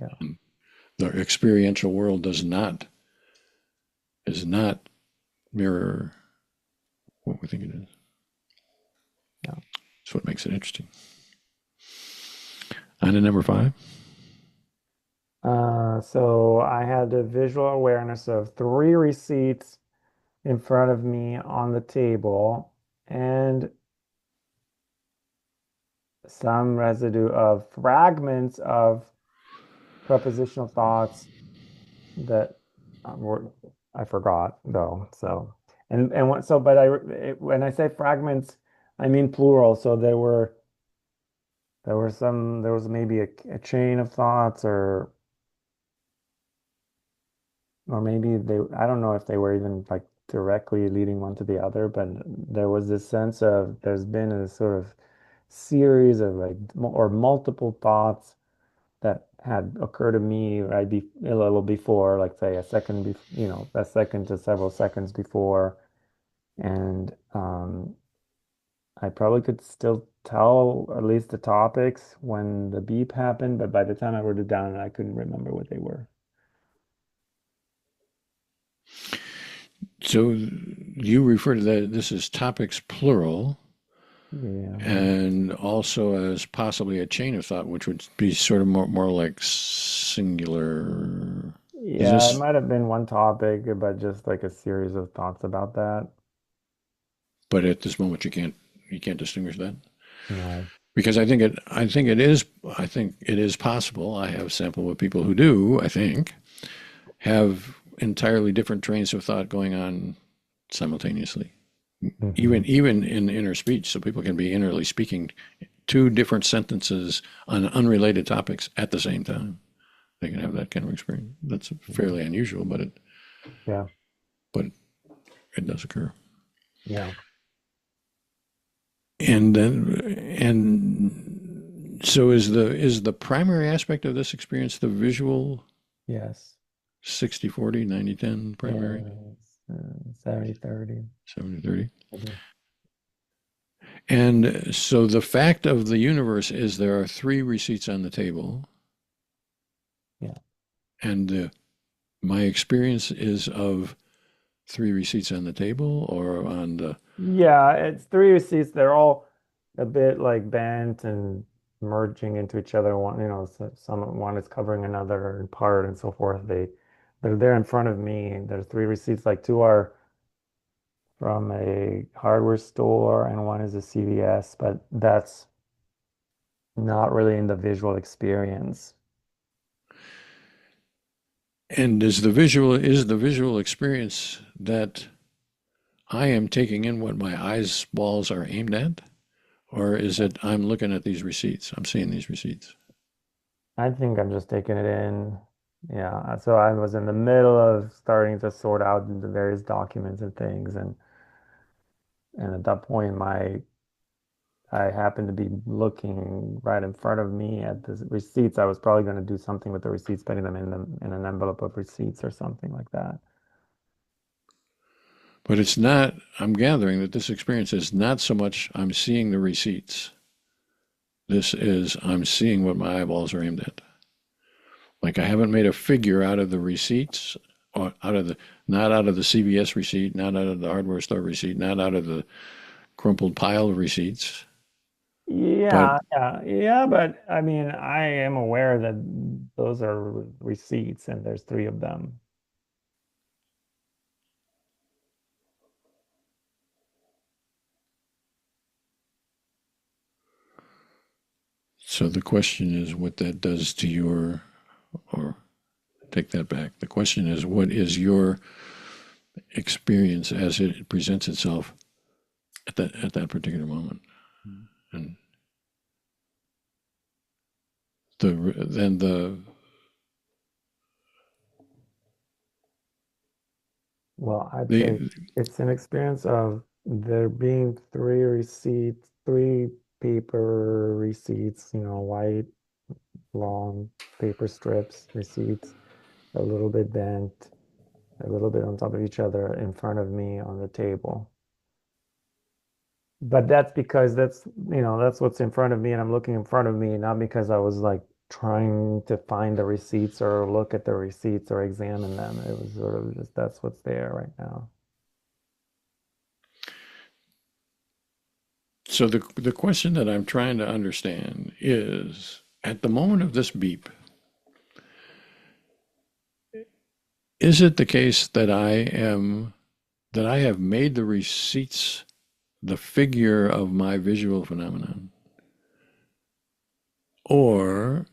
Yeah. The experiential world is not mirror what we think it is. Yeah. That's what makes it interesting. On to number five. So I had the visual awareness of three receipts in front of me on the table and some residue of fragments of prepositional thoughts that were I forgot though. So and what so but when I say fragments, I mean plural. So there was maybe a chain of thoughts or maybe they I don't know if they were even like directly leading one to the other, but there was this sense of there's been a sort of series of like or multiple thoughts that had occurred to me right be a little before, like say a second a second to several seconds before, and I probably could still tell at least the topics when the beep happened, but by the time I wrote it down, I couldn't remember what they were. So you refer to that this is topics plural Yeah. and also as possibly a chain of thought, which would be sort of more like singular. Is Yeah, it this, might have been one topic, but just like a series of thoughts about that. but at this moment you can't distinguish that? No. Because I think it is possible. I have sampled with people who do, I think, have entirely different trains of thought going on simultaneously. Hmm. Even in inner speech, so people can be innerly speaking two different sentences on unrelated topics at the same time. They can have that kind of experience. That's fairly unusual, Yeah. but it does occur. Yeah. And so is the primary aspect of this experience the visual Yes. 60/40, 90/10 primary, Yes. 70/30. 70/30? Mhm. And so the fact of the universe is there are three receipts on the table, Yeah. and my experience is of three receipts on the table or on the. Yeah, it's three receipts. They're all a bit like bent and merging into each other. One is covering another in part and so forth. They're there in front of me. There's three receipts, like two are from a hardware store and one is a CVS, but that's not really in the visual experience. And is the visual experience that I am taking in what my eyes balls are aimed at? Or is it I'm looking at these receipts? I'm seeing these receipts. I think I'm just taking it in. Yeah, so I was in the middle of starting to sort out the various documents and things, and at that point, my I happened to be looking right in front of me at the receipts. I was probably going to do something with the receipts, putting them in an envelope of receipts or something like that. But it's not, I'm gathering that this experience is not so much I'm seeing the receipts. This is I'm seeing what my eyeballs are aimed at. Like I haven't made a figure out of the receipts or not out of the CVS receipt, not out of the hardware store receipt, not out of the crumpled pile of receipts. But Yeah, yeah, yeah, but I mean, I am aware that those are receipts and there's three of them. so the question is what that does to or take that back. The question is what is your experience as it presents itself at that particular moment? And then Well, I'd say the it's an experience of there being three receipts, three paper receipts, white, long paper strips, receipts, a little bit bent, a little bit on top of each other in front of me on the table. But that's because that's what's in front of me and I'm looking in front of me, not because I was like trying to find the receipts or look at the receipts or examine them. It was sort of just that's what's there right now. So the question that I'm trying to understand is, at the moment of this beep, is it the case that I have made the receipts the figure of my visual phenomenon, or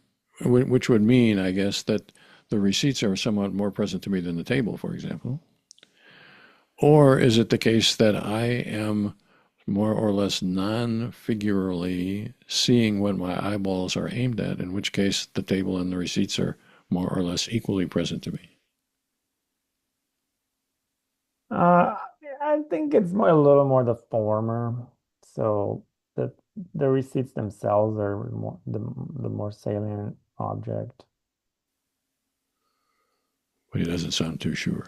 which would mean, I guess, that the receipts are somewhat more present to me than the table, for example, or is it the case that I am more or less non-figurally seeing what my eyeballs are aimed at, in which case the table and the receipts are more or less equally present to me? Uh, I think it's more, a little more the former. So the the receipts themselves are more the more salient object. But he doesn't sound too sure.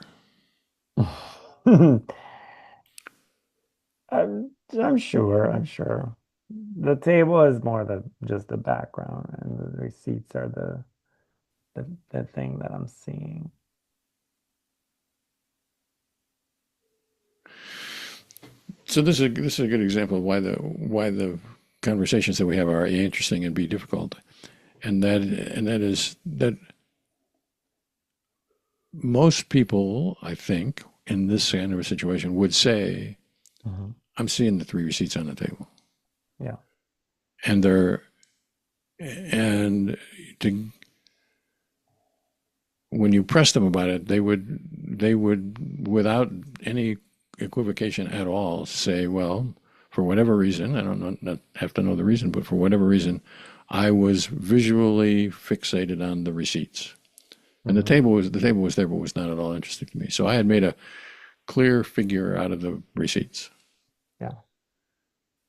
I'm sure. I'm sure. The table is more the just the background, and the receipts are the thing that I'm seeing. So this is a good example of why the conversations that we have are interesting and be difficult, and that is that most people, I think, in this kind of a situation would say, Mhm. "I'm seeing the three receipts on the table," Yeah. and they're and to when you press them about it, they would without any equivocation at all say, "Well, for whatever reason, I don't know, not have to know the reason, but for whatever reason, I was visually fixated on the receipts." And the Hmm. table was there, but was not at all interesting to me. So I had made a clear figure out of the receipts. Yeah.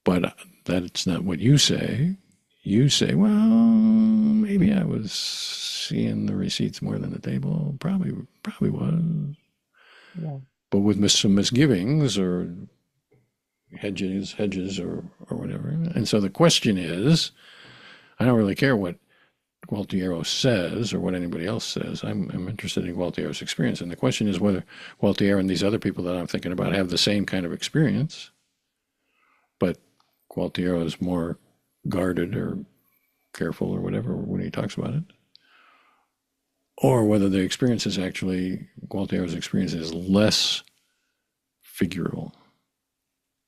But that's not what you say. You say, well, maybe I was seeing the receipts more than the table. Probably was, Yeah. but with some misgivings or hedges or whatever. And so the question is, I don't really care what Gualtiero says or what anybody else says. I'm interested in Gualtiero's experience. And the question is whether Gualtiero and these other people that I'm thinking about have the same kind of experience, but Gualtiero is more guarded or careful or whatever when he talks about it, or whether the experience is actually Gualtiero's experience is less figural.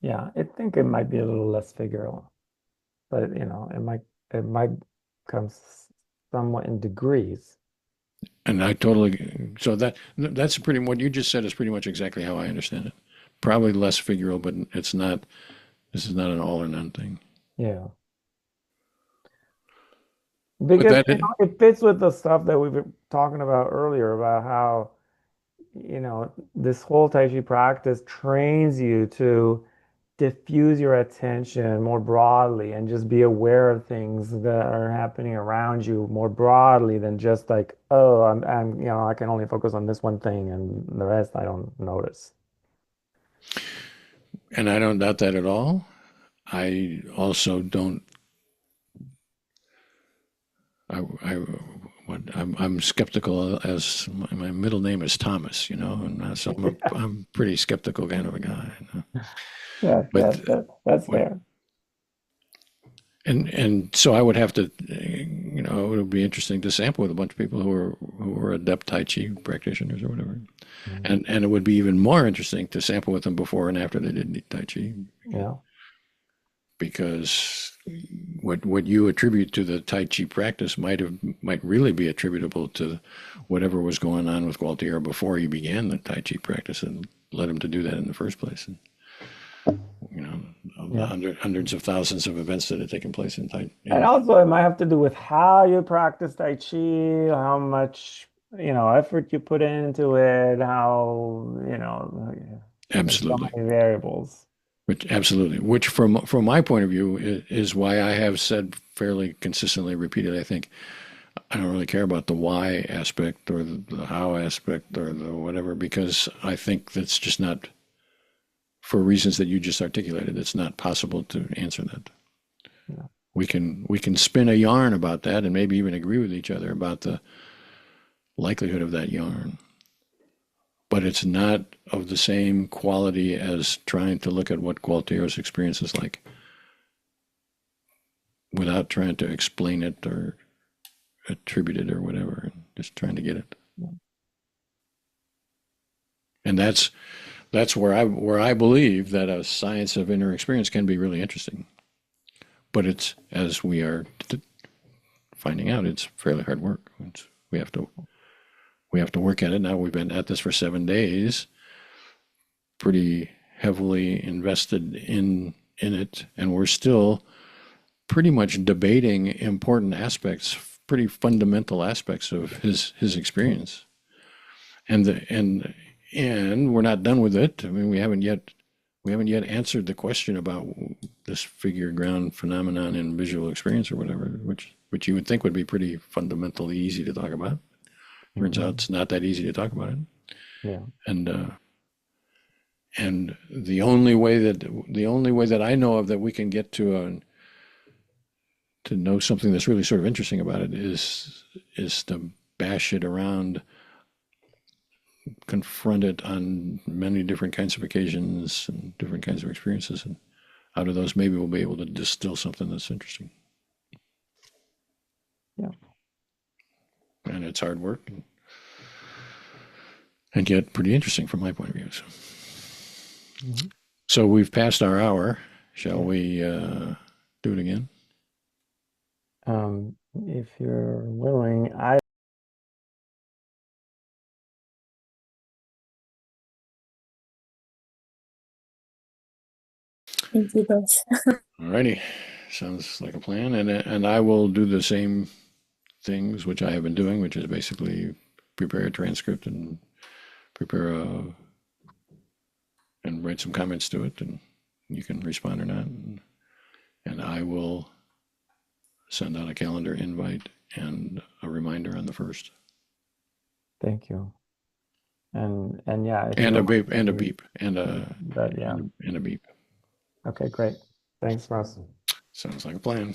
Yeah. I think it might be a little less figural, but it might come somewhat in degrees. And I totally so that's pretty what you just said is pretty much exactly how I understand it. Probably less figural, but it's not. This is not an all or none thing. Yeah. But Because that it fits with the stuff that we were talking about earlier about how this whole Tai Chi practice trains you to diffuse your attention more broadly and just be aware of things that are happening around you more broadly than just like, oh, I can only focus on this one thing and the rest I don't notice. and I don't doubt that at all. I also don't. I I'm skeptical as my middle name is Thomas, and so I'm pretty skeptical kind of a guy. Yeah, But that's what fair. and so I would have to, it would be interesting to sample with a bunch of people who are adept Tai Chi practitioners or whatever, Mhm. and it would be even more interesting to sample with them before and after they did Tai Chi, Yeah, because what you attribute to the Tai Chi practice might really be attributable to whatever was going on with Gualtiero before he began the Tai Chi practice and led him to do that in the first place. And you know, of the yeah. hundreds of thousands of events that had taken place in Tai. And In also it might have to do with how you practice Tai Chi, how much, effort you put into it, how, there's so absolutely, many variables. which from my point of view is why I have said fairly consistently, repeated. I think I don't really care about the why aspect or the how aspect or the whatever, because I think that's just not, for reasons that you just articulated, it's not possible to answer that. Yeah. We can spin a yarn about that and maybe even agree with each other about the likelihood of that yarn, but it's not of the same quality as trying to look at what Gualtiero's experience is like. without trying to explain it or attribute it or whatever, just trying to get it. And that's where I believe that a science of inner experience can be really interesting. But it's, as we are finding out, it's fairly hard work. We have to work at it. Now we've been at this for 7 days, pretty heavily invested in it, and we're still pretty much debating important aspects, pretty fundamental aspects of his experience. And we're not done with it. I mean, we haven't yet answered the question about this figure ground phenomenon in visual experience or whatever, which you would think would be pretty fundamentally easy to talk about. Turns out it's not that easy to talk about it. Yeah. And the only way that I know of that we can get to know something that's really sort of interesting about it is to bash it around, confront it on many different kinds of occasions and different kinds of experiences, and out of those maybe we'll be able to distill something that's interesting. Yeah. And it's hard work and yet pretty interesting from my point of view. So we've passed our hour. Shall we do it again? If you're willing, I Thank you both. Alrighty, sounds like a plan. And I will do the same things which I have been doing, which is basically prepare a transcript and prepare and write some comments to it, and you can respond or not. And I will send out a calendar invite and a reminder on the 1st. thank you. And yeah, if And you a don't beep, mind, and a beep, but yeah. and a beep. Okay, great. Thanks, Russ. Sounds like a plan.